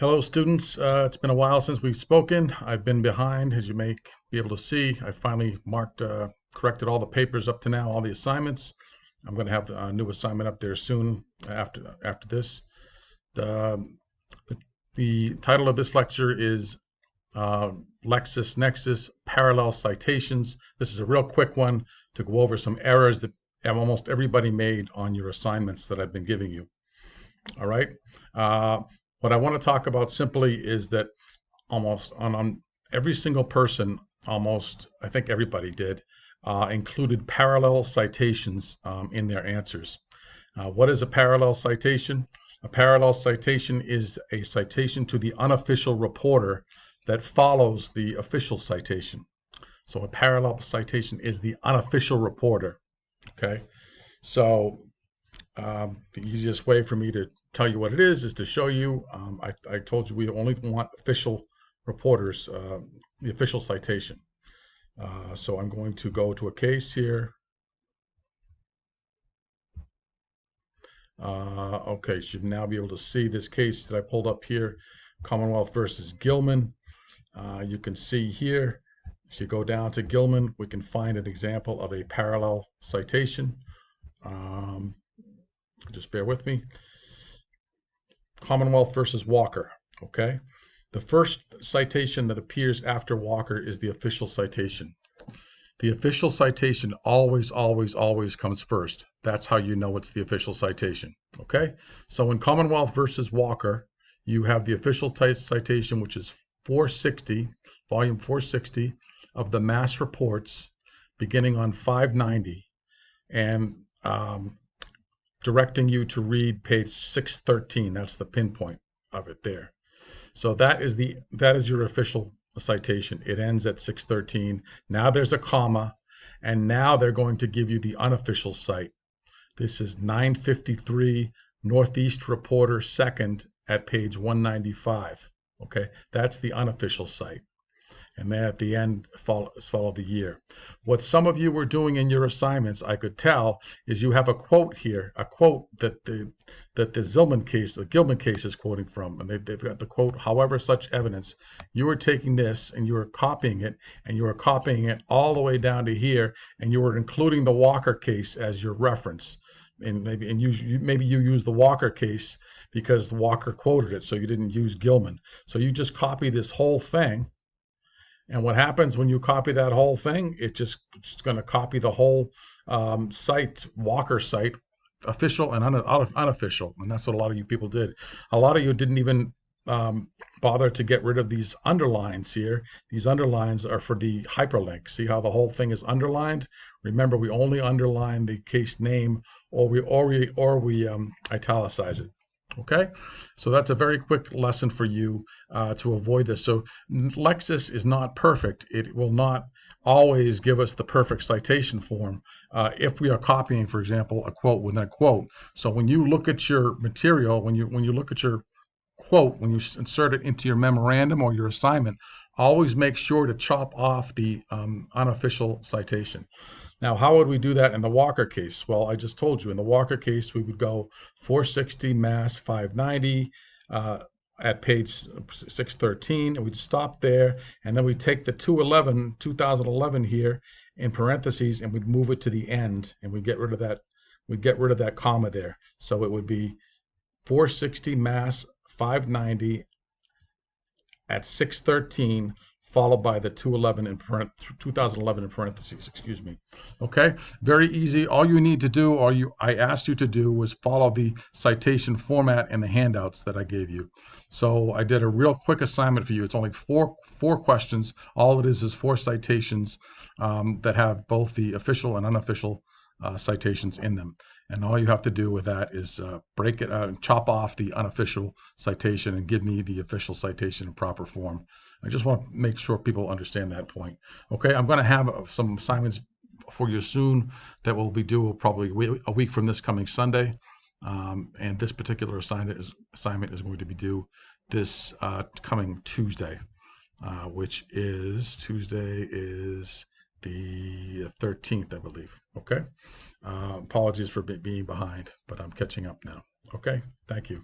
Hello, students. It's been a while since we've spoken. I've been behind, as you may be able to see. I finally corrected all the papers up to now, all the assignments. I'm going to have a new assignment up there soon after this. The, the, the title of this lecture is LexisNexis Parallel Citations. This is a real quick one to go over some errors that almost everybody made on your assignments that I've been giving you. All right. What I want to talk about simply is that almost on every single person, almost, I think everybody did, included parallel citations in their answers. What is a parallel citation? A parallel citation is a citation to the unofficial reporter that follows the official citation. So a parallel citation is the unofficial reporter. Okay. So the easiest way for me to tell you what it is to show you. I told you we only want official reporters, the official citation. So I'm going to go to a case here. Okay, you should now be able to see this case that I pulled up here, Commonwealth versus Gilman. You can see here, if you go down to Gilman, we can find an example of a parallel citation. Just bear with me. Commonwealth versus Walker, okay? The first citation that appears after Walker is the official citation. The official citation always comes first. That's how you know it's the official citation, okay? So in Commonwealth versus Walker, you have the official citation, which is 460, volume 460 of the Mass Reports, beginning on 590, and directing you to read page 613. That's the pinpoint of it there. So that is your official citation. It ends at 613. Now there's a comma, and now they're going to give you the unofficial cite. This is 953 Northeast Reporter 2nd at page 195. Okay, that's the unofficial cite. And then at the end follow the year. What some of you were doing in your assignments, I could tell, is you have a quote here, a quote that the Gilman case is quoting from, and they've got the quote, however such evidence. You were taking this and you were copying it, and you were copying it all the way down to here, and you were including the Walker case as your reference. And maybe you use the Walker case because Walker quoted it, so you didn't use Gilman. So you just copy this whole thing. And what happens when you copy that whole thing? It's going to copy the whole site, Walker site, official and unofficial. And that's what a lot of you people did. A lot of you didn't even bother to get rid of these underlines here. These underlines are for the hyperlink. See how the whole thing is underlined? Remember, we only underline the case name, or we italicize it. Okay, so that's a very quick lesson for you to avoid this. So Lexis is not perfect. It will not always give us the perfect citation form if we are copying, for example, a quote within a quote. So when you look at your material, when you look at your quote, when you insert it into your memorandum or your assignment, always make sure to chop off the unofficial citation. Now, how would we do that in the Walker case? Well, I just told you in the Walker case, we would go 460 Mass 590 at page 613, and we'd stop there, and then we'd take the 2011 here in parentheses, and we'd move it to the end, and we'd get rid of that comma there. So it would be 460 Mass 590 at 613, followed by the 2011 in parentheses, excuse me. Okay, very easy. All you need to do, I asked you to do, was follow the citation format in the handouts that I gave you. So I did a real quick assignment for you. It's only four questions. All it is 4 citations that have both the official and unofficial citations in them. And all you have to do with that is break it out and chop off the unofficial citation and give me the official citation in proper form. I just want to make sure people understand that point. Okay, I'm going to have some assignments for you soon that will be due probably a week from this coming Sunday. And this particular assignment is going to be due this coming Tuesday, which is the 13th, I believe. Okay. Apologies for being behind, but I'm catching up now. Okay. Thank you.